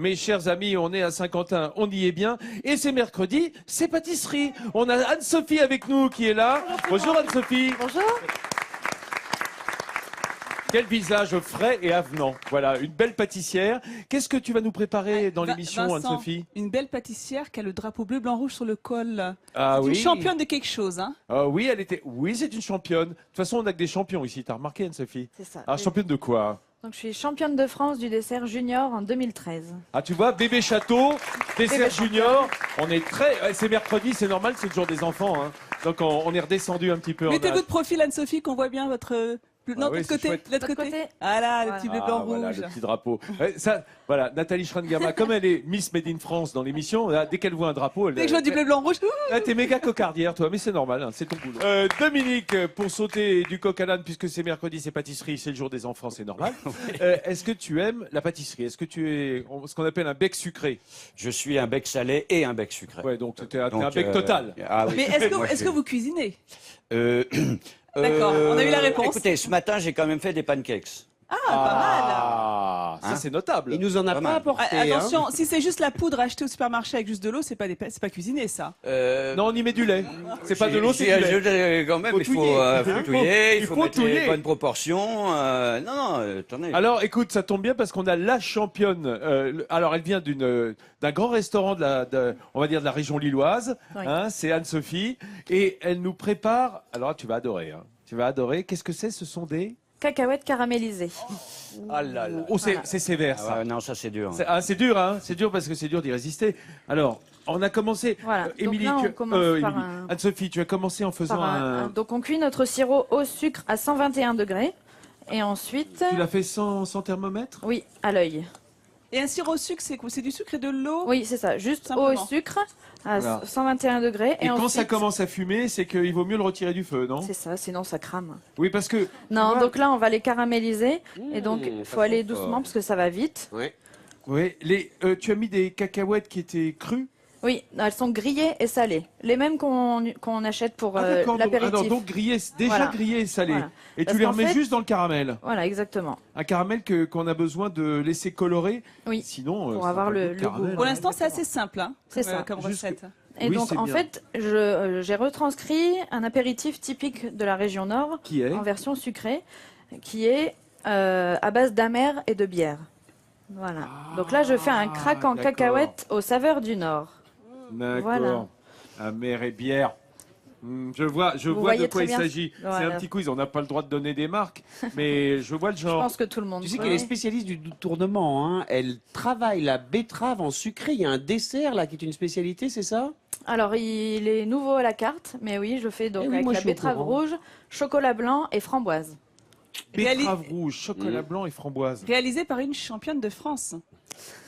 Mes chers amis, on est à Saint-Quentin, on y est bien. Et c'est mercredi, c'est pâtisserie. On a Anne-Sophie avec nous qui est là. Bonjour Anne-Sophie. Bonjour. Quel visage frais et avenant. Voilà, une belle pâtissière. Qu'est-ce que tu vas nous préparer dans l'émission, Anne-Sophie? Une belle pâtissière qui a le drapeau bleu, blanc, rouge sur le col. Ah oui. Une championne de quelque chose, hein? Oui, elle était. Oui, c'est une championne. De toute façon, on n'a que des champions ici. T'as remarqué, Anne-Sophie? C'est ça. Alors, championne de quoi? Donc, je suis championne de France du dessert junior en 2013. Ah, tu vois, bébé château, dessert junior. On est très. C'est mercredi, c'est normal, c'est le jour des enfants. Hein. Donc, on est redescendu un petit peu. Mettez votre profil, Anne-Sophie, qu'on voit bien votre. Non, oui, de l'autre côté, chouette. côté. Ah là, le petit bleu, blanc, voilà, rouge. le petit drapeau. Ça, voilà, Nathalie Schrangama, comme elle est Miss Made in France dans l'émission, dès qu'elle voit un drapeau, elle. Dès que je vois du bleu, blanc, rouge. T'es méga cocardière, toi, mais c'est normal, hein, c'est ton boulot. Dominique, pour sauter du coq à l'âne, puisque c'est mercredi, c'est pâtisserie, c'est le jour des enfants, c'est normal. Est-ce que tu aimes la pâtisserie? Est-ce que tu es ce qu'on appelle un bec sucré? Je suis un bec salé et un bec sucré. Ouais, donc t'es un bec total. Ah oui. Mais est-ce que vous cuisinez? D'accord, on a eu la réponse. Écoutez, ce matin, j'ai quand même fait des pancakes. Ah, pas Ah, ça Hein? c'est notable. Il nous en a Pas pas mal. apporté. mal. Attention, si c'est juste la poudre achetée au supermarché avec juste de l'eau, c'est pas cuisiné, ça. Non, on y met du lait. C'est pas de l'eau, c'est du lait. Quand même, Faut il faut touiller. touiller, il Il faut faut mettre touiller. les bonnes proportions. Non, attendez. Alors, écoute, ça tombe bien parce qu'on a la championne. Alors, elle vient d'un grand restaurant on va dire de la région lilloise. Oui. Hein, c'est Anne-Sophie et elle nous prépare. Alors, tu vas adorer. Hein. Tu vas adorer. Qu'est-ce que c'est? Ce sont des. Cacahuètes caramélisées. Ah là là. Oh, c'est Voilà. c'est sévère ça. Ah ouais, non, ça c'est dur. C'est dur, hein. C'est dur parce que c'est dur d'y résister. Alors, on a commencé. Voilà. Donc Émilie, là, on commence par Émilie. Anne-Sophie, tu as commencé en faisant Donc, on cuit notre sirop au sucre à 121 degrés. Et ensuite, Tu l'as fait sans thermomètre? oui, à l'œil. Et un sirop au sucre, c'est quoi? C'est du sucre et de l'eau? Oui, c'est ça. Juste Simplement. au sucre à Voilà. 121 degrés. Et quand ça ensuite, commence à fumer, c'est qu'il vaut mieux le retirer du feu, non? c'est ça, sinon ça crame. Oui, parce que. Non, vois- donc là, on va les caraméliser. Et donc, il faut ça aller sent doucement fort. parce que ça va vite. Ouais. Oui, tu as mis des cacahuètes qui étaient crues? Oui, elles sont grillées et salées. Les mêmes qu'on achète pour D'accord, l'apéritif. donc grillées, déjà Voilà. grillées et salées. Voilà. Et Parce tu les qu'en remets fait- juste dans le caramel. Voilà, exactement. Un caramel qu'on a besoin de laisser colorer. Oui. Sinon, Pour ça avoir n'a pas le goût de goût. caramel. Pour l'instant, c'est assez simple, hein, C'est comme, ça. comme Juste- recette. Et Oui, donc, c'est en bien. fait, j'ai retranscrit un apéritif typique de la région Nord Qui est en version sucrée, qui est à base d'amer et de bière. Voilà. Donc là, je fais un crack en d'accord. cacahuètes aux saveurs du Nord. D'accord. Voilà. Amer et bière. Je vois de voyez quoi très il bien. s'agit. C'est Voilà. un petit quiz. On n'a pas le droit de donner des marques, mais je vois le Je genre. pense que tout le monde Tu sais connaît. qu'elle est spécialiste du tournement. Hein. Elle travaille la betterave en sucré. Il y a un dessert là qui est une spécialité, c'est ça? Alors, il est nouveau à la carte, mais oui, je le fais donc Eh oui, avec moi, la je suis au betterave courant. rouge, chocolat blanc et framboise. Betterave rouge, chocolat blanc et framboise. Réalisé par une championne de France.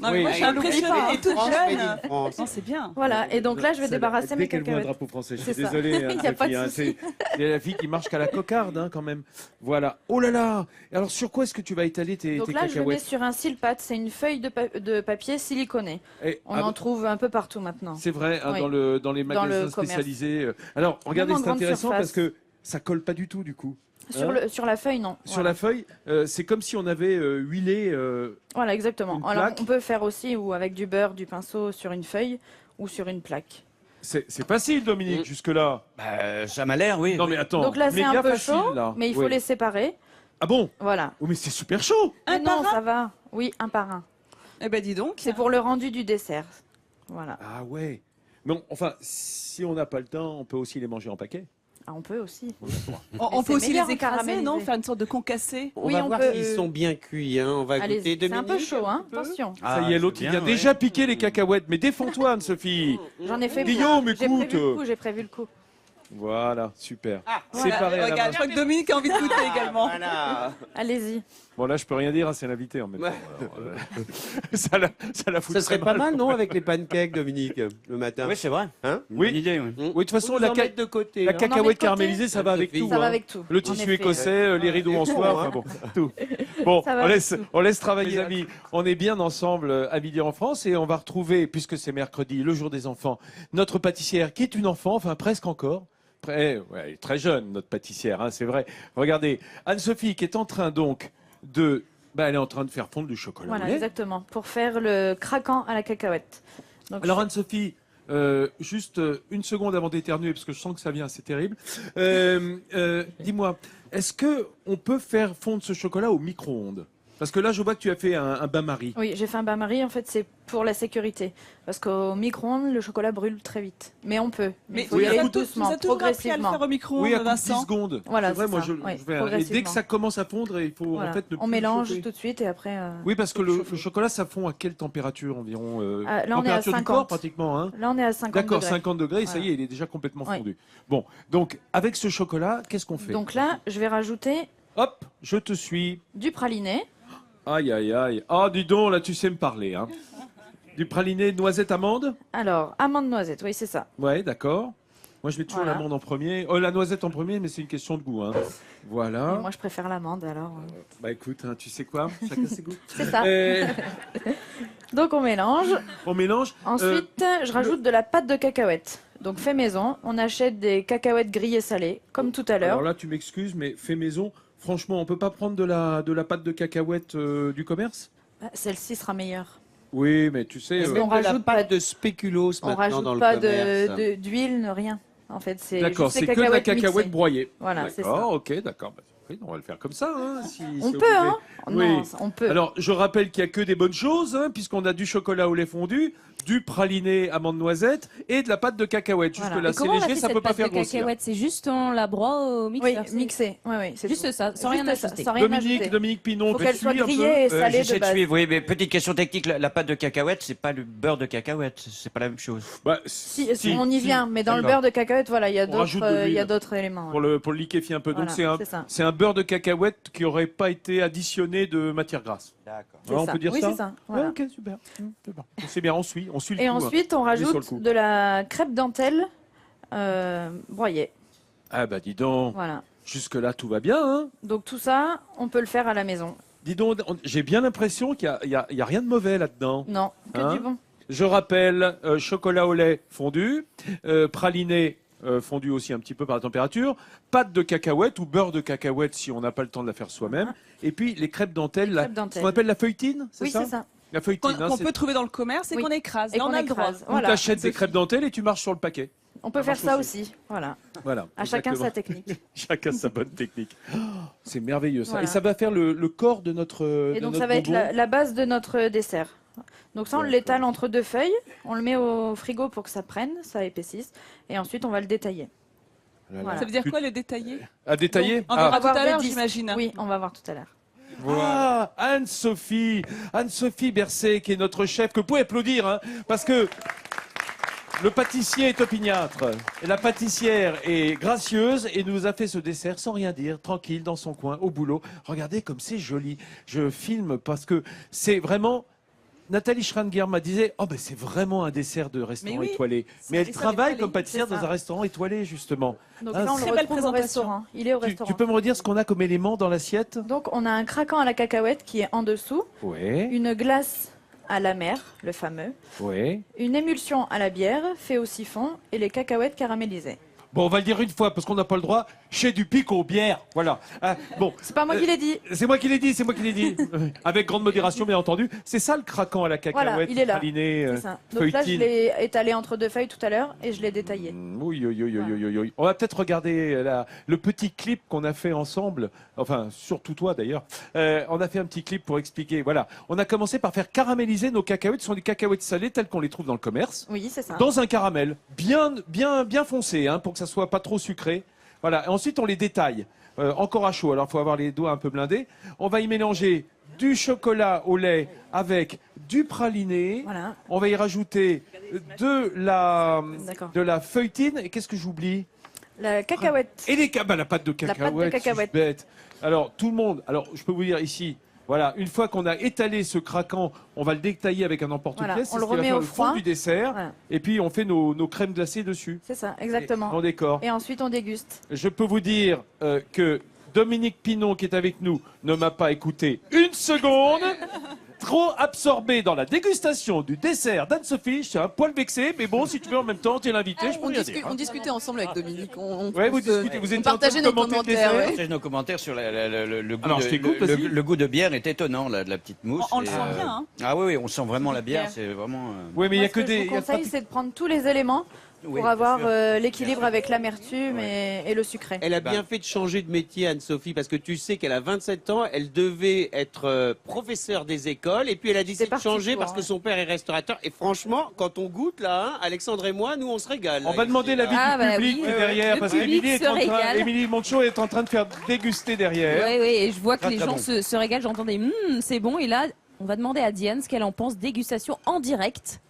Non, mais Oui. moi, je suis Ah, n'oublie pas, impressionnée. Et toute France, made in jeune. France. Non, c'est bien. Voilà, et donc là, je vais débarrasser mes Dès qu'elle voit un cacahuètes. drapeau français, je C'est suis ça. désolé. Il y a pas de Anne-Sophie, c'est la fille qui marche qu'à la cocarde, hein, quand même. Voilà. Oh là là. Alors, sur quoi est-ce que tu vas étaler tes Donc là, je le mets cacahuètes? sur un silpat, c'est une feuille de papier siliconé. Eh, On ah, en trouve un peu partout maintenant. C'est vrai, hein, Oui. dans les magasins le commerce. spécialisés. Alors, regardez, en c'est grande intéressant surface. parce que ça colle pas du tout, du coup. Sur la feuille, non. Sur Voilà. la feuille, c'est comme si on avait huilé. Voilà, exactement. une Alors, plaque. on peut faire aussi ou avec du beurre, du pinceau sur une feuille ou sur une plaque. C'est facile, Dominique, jusque-là. Ça m'a l'air, oui. Non, mais attends. Donc là, c'est méga un peu facile, chaud, là. mais il faut Oui. les séparer. Ah bon? Voilà. Oh, mais c'est super chaud! Un Mais par non, un ça va. Oui, un par un. Eh ben, dis donc. C'est pour le rendu du dessert. Voilà. Ah ouais. Non, enfin, si on n'a pas le temps, on peut aussi les manger en paquet. Ah, on peut aussi. On Mais peut c'est aussi meilleur les écraser, caramélisé. non? Faire une sorte de concassé. On Oui, va on voir peut- s'ils sont bien cuits. Hein. On va goûter Allez, c'est un peu Dominique. chaud, hein. un peu. Attention. Ça y est, l'autre, il vient déjà piquer les cacahuètes. Mais défends-toi, Anne-Sophie. J'en ai fait Guillaume, plein. J'ai prévu écoute. le coup, j'ai prévu le coup. Voilà, super. Voilà, Séparé à la regarde, main. je crois que Dominique a envie de goûter également. Voilà. Allez-y. Bon, là, je peux rien dire, hein, c'est l'invité en même temps. Ouais. Alors, ça la fout Ça serait très pas mal, non, avec les pancakes, Dominique, le matin? Oui, c'est vrai. Hein? Oui. Bonne idée, oui. Oui, de toute façon, Faut nous en mettre de côté. la hein. met de cacahuète côté. caramélisée, ça va avec Sophie. tout. Ça va hein. avec tout. Le en tissu effet. écossais, les rideaux en soie, enfin bon, tout. Bon, Ça va on avec laisse, tout. on laisse travailler les amis. On est bien ensemble à Midi en France et on va retrouver, puisque c'est mercredi, le jour des enfants, notre pâtissière qui est une enfant, enfin presque encore. Ouais, elle est très jeune, notre pâtissière, hein, c'est vrai. Regardez, Anne-Sophie qui est en train donc de Bah, elle est en train de faire fondre du chocolat Voilà, au lait. exactement. Pour faire le craquant à la cacahuète. Donc, Alors Anne-Sophie, juste une seconde avant d'éternuer, parce que je sens que ça vient, c'est terrible. Dis-moi, est-ce que on peut faire fondre ce chocolat au micro-ondes? Parce que là, je vois que tu as fait un bain-marie. oui, j'ai fait un bain-marie. En fait, c'est pour la sécurité. Parce qu'au micro-ondes, le chocolat brûle très vite. Mais on peut. Mais il faut oui, y aller à coup de- doucement, vous êtes toujours appris à le progressivement. faire au micro-ondes, Oui, à coup de 10 Vincent. secondes. Voilà, c'est vrai, c'est moi ça, je oui, vais. Et dès progressivement. que ça commence à fondre, il faut Voilà. en fait ne On plus mélange chauffer. tout de suite et après. Oui, parce que faut le chauffer. chocolat, ça fond à quelle température environ Ah, là, on est à température du 50. corps pratiquement, hein. Là, on est à 50 D'accord, degrés. 50 degrés, ça y Voilà. est, il est déjà complètement Oui. fondu. Bon, donc avec ce chocolat, qu'est-ce qu'on fait? Donc là, je vais rajouter Hop, je te suis. du praliné. Aïe, aïe, aïe. Ah, dis donc, là, tu sais me parler. Hein. Du praliné noisette amande? Alors, amande noisette, oui, c'est ça. Ouais, d'accord. Moi, je mets toujours Voilà. l'amande en premier. Oh, la noisette en premier, mais c'est une question de goût. Hein. Voilà. Et moi, je préfère l'amande, alors. Bah écoute, hein, tu sais quoi? Chacun ses goûts. C'est ça. Euh, Donc, on mélange. on mélange. Ensuite, je rajoute de la pâte de cacahuète. Donc, fait maison. On achète des cacahuètes grillées salées, comme tout à l'heure. Alors là, tu m'excuses, mais fait maison. Franchement, on peut pas prendre de la pâte de cacahuète du commerce? Ah, celle-ci sera meilleure. Oui, mais tu sais. Est-ce On qu'on rajoute rajoute pas pas de spéculoos On maintenant rajoute dans le pas commerce. d'huile, rien. En fait, c'est D'accord, juste les c'est que de la cacahuètes cacahuète mixées. broyée. Voilà, c'est D'accord, ça. ok, d'accord. Bah, oui, on va le faire comme ça. Hein, si On c'est peut, obligé. hein Oui. Non, on peut. Alors, je rappelle qu'il n'y a que des bonnes choses, hein, puisqu'on a du chocolat au lait fondu, du praliné amande noisette et de la pâte de cacahuète. Voilà. Jusque-là, Et c'est comment on a léger, fait ça cette peut pas pâte faire de grossir. cacahuète? C'est juste on la broie au Oui, mixeur. c'est- mixé. Oui, oui, c'est Juste tout. ça, sans rien Juste ça, ajouter. sans rien Dominique, ajouter. Dominique Pinon, Faut tu qu'elle soit suis un peu grillée et salée de J'essaie de base. suivre, oui, mais petite question technique, la pâte de cacahuète, c'est pas le beurre de cacahuète, c'est pas la même chose. Bah, Si, on y vient, mais dans le D'accord. beurre de cacahuète, voilà, il y a On rajoute de d'autres, il y l'huile. a d'autres éléments. Pour le liquéfier un peu. Donc, Voilà, c'est ça. c'est un beurre de cacahuète qui n'aurait pas été additionné de matière grasse. D'accord. C'est Voilà, on ça. peut dire oui, ça c'est ça. Ouais, Voilà. ok, super. C'est bon. C'est bien, on suit le Et coup, hein. ensuite, on est sur le rajoute coup. de la crêpe dentelle broyée. Ah bah dis donc, Voilà. jusque-là tout va bien. Hein. Donc tout ça, on peut le faire à la maison. Dis donc, j'ai bien l'impression qu'il y a rien de mauvais là-dedans. Non, que Hein du bon. Je rappelle, chocolat au lait fondu, praliné fondu aussi un petit peu par la température, pâte de cacahuète ou beurre de cacahuète si on n'a pas le temps de la faire soi-même, et puis les crêpes dentelles, Les crêpes ce dentelles. qu'on appelle la feuilletine, c'est Oui, ça c'est ça. La feuilletine, Qu'on hein, qu'on c'est- peut trouver dans le commerce et Oui. qu'on écrase. Et Là, on qu'on a le droit. écrase. Ou Voilà. t'achètes des crêpes dentelles et tu marches sur le paquet. On peut faire marche ça aussi. aussi. Voilà. Voilà. À chacun exactement. sa technique. Chacun sa bonne technique. Oh, c'est merveilleux ça. Voilà. Et ça va faire le corps de notre Et de donc notre ça va être bonbon. la base de notre dessert. Donc ça, on D'accord. l'étale entre deux feuilles. On le met au frigo pour que ça prenne, ça épaississe. Et ensuite, on va le détailler. Voilà. Ça veut dire quoi, le détailler? À détailler On verra Ah. tout à l'heure, des j'imagine. Oui, on va voir tout à l'heure. Ah, Anne-Sophie Bercet, qui est notre chef, que vous pouvez applaudir, hein, parce que le pâtissier est opiniâtre, et la pâtissière est gracieuse et nous a fait ce dessert sans rien dire, tranquille, dans son coin, au boulot. Regardez comme c'est joli. Je filme parce que c'est vraiment... Nathalie Schranger m'a disait, oh ben c'est vraiment un dessert de restaurant Mais oui, étoilé. c'est Mais un elle dessert travaille étoilé, comme pâtissière c'est dans ça. un restaurant étoilé, justement. Donc Ah, là, on très le belle retrouve au présentation. restaurant. Il est au Tu restaurant. peux me redire ce qu'on a comme élément dans l'assiette? Donc on a un craquant à la cacahuète qui est en dessous, Oui, une glace à la mer, le fameux, oui. une émulsion à la bière, fait au siphon, et les cacahuètes caramélisées. Bon, on va le dire une fois parce qu'on n'a pas le droit. Chez du pic aux bières. Voilà. Ah, bon, C'est pas moi qui l'ai dit. c'est moi qui l'ai dit, c'est moi qui l'ai dit. Avec grande modération, bien entendu. C'est ça le craquant à la cacahuète, Voilà, il est là. praliné, C'est ça. Donc là, je feuilletine. l'ai étalé entre deux feuilles tout à l'heure et je l'ai détaillé. Oui, oui, oui, oui, oui, oui. On va peut-être regarder le petit clip qu'on a fait ensemble. Enfin, surtout toi d'ailleurs. On a fait un petit clip pour expliquer. Voilà. On a commencé par faire caraméliser nos cacahuètes. Ce sont des cacahuètes salées telles qu'on les trouve dans le commerce. Oui, c'est ça. Dans un caramel, bien foncé, hein, pour que ça soit pas trop sucré. Voilà. Et ensuite, on les détaille, encore à chaud. Alors, il faut avoir les doigts un peu blindés. On va y mélanger du chocolat au lait avec du praliné. Voilà. On va y rajouter D'accord. de la feuilletine. Et qu'est-ce que j'oublie? La cacahuète. Et la pâte de pâte de cacahuète. cacahuète. suis bête. Alors, tout le monde. Alors, je peux vous dire ici. Voilà, une fois qu'on a étalé ce craquant, on va le détailler avec un emporte-pièce. Voilà, C'est on ce le qui va remet faire au le fond froid. du dessert. Voilà. Et puis, on fait nos crèmes glacées dessus. C'est ça, exactement. En décor. Et ensuite, on déguste. Je peux vous dire que Dominique Pinon, qui est avec nous, ne m'a pas écouté une seconde. trop absorbé dans la dégustation du dessert d'Anne-Sophie. Je suis un poil vexé, mais bon, si tu veux, en même temps, tu es l'invité, je peux rien dire. On discutait ensemble avec Dominique. Ouais, vous discutez, vous étiez en train partageait de nos commenter le commentaires. dessert. Ouais. Partage nos commentaires sur le goût, Alors, je t'écoute, vas-y. le goût de bière est étonnant, là, de la petite mousse. On le Et, sent bien, hein. Ah oui, on sent vraiment la bière, c'est vraiment... Oui, mais il y Moi, a ce que que je des. vous il y a conseille, pas- c'est de prendre tous les éléments Oui, pour bien avoir sûr. l'équilibre avec l'amertume et le sucré. Elle a bien fait de changer de métier, Anne-Sophie, parce que tu sais qu'elle a 27 ans, elle devait être professeure des écoles, et puis elle a décidé de parti changer pour, parce que ouais. son père est restaurateur. Et franchement, quand on goûte là, hein, Alexandre et moi, nous on se régale. On là, va ici, demander là. l'avis Ah, du bah public oui, qui est ouais. derrière, Le parce public qu'Émilie se régale. Émilie Monchot est en train de faire déguster derrière. Oui, oui, et je vois que Très, les très gens bon. se régalent. J'entends des c'est bon. Et là, on va demander à Diane ce qu'elle en pense. Dégustation en direct.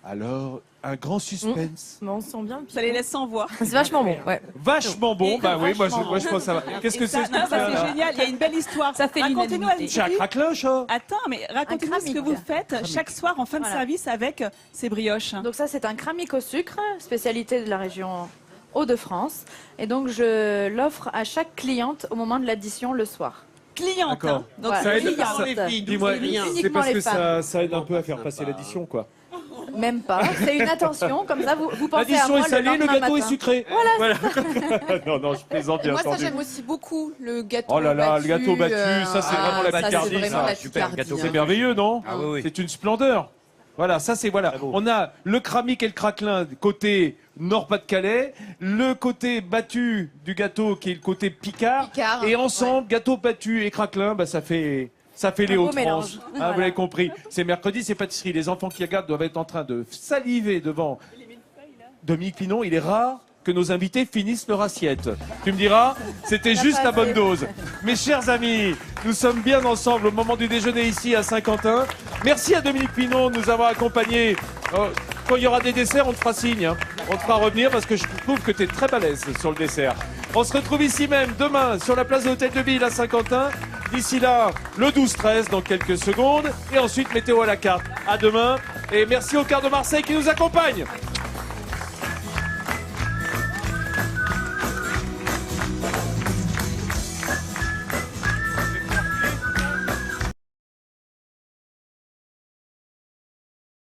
Alors, un grand suspense. On sent bien. Ça les laisse sans voix. C'est vachement bon. Ouais. Vachement bon, Et bah oui, moi vachement je pense que ça va. Qu'est-ce que Et ça, c'est ce non, truc ça, c'est là génial. Il y a une belle histoire. Ça fait Racontez-nous, l'unanimité. C'est un Anne-Sophie. craquelin, ça Attends, mais racontez-nous ce que vous faites chaque soir en fin de Voilà. service avec ces brioches. Donc ça, c'est un cramique au sucre, spécialité de la région Hauts-de-France. Et donc, je l'offre à chaque cliente au moment de l'addition le soir. Cliente. D'accord. Hein. Donc, Voilà. Ça aide, cliente. ça- les filles, Dis-moi, d'où rien. c'est Uniquement parce que les femmes. ça aide un peu à faire passer l'addition, quoi. Même pas. C'est une attention, comme ça, vous pensez à L'addition moi est salée, le lendemain gâteau est matin. sucré. Voilà. non, non, je plaisante, Et bien moi, ça, entendu. j'aime aussi beaucoup le gâteau. Oh là là, le gâteau battu, battu, ça, c'est vraiment la ça, Picardie, c'est vraiment ça. la Super Picardie, gâteau. hein. C'est merveilleux, non Ah oui, oui. C'est une splendeur. Voilà, ça c'est voilà. On a le cramique et le craquelin côté Nord-Pas-de-Calais, le côté battu du gâteau qui est le côté Picard, Picard, et ensemble gâteau battu et craquelin, bah ça fait les beau Hauts-de-France. mélange. Ah, Voilà. vous l'avez compris. C'est mercredi, c'est pâtisserie. Les enfants qui regardent doivent être en train de saliver devant Dominique Pinon. Il est rare que nos invités finissent leur assiette. Tu me diras, c'était juste la bonne dose. Mes chers amis, nous sommes bien ensemble au moment du déjeuner ici à Saint-Quentin. Merci à Dominique Pinon de nous avoir accompagnés. Quand il y aura des desserts, on te fera signe, hein. On te fera revenir parce que je trouve que tu es très balèze sur le dessert. On se retrouve ici même demain sur la place de l'Hôtel de Ville à Saint-Quentin. D'ici là, le 12-13 dans quelques secondes. Et ensuite, météo à la carte. À demain. Et merci au quart de Marseille qui nous accompagne.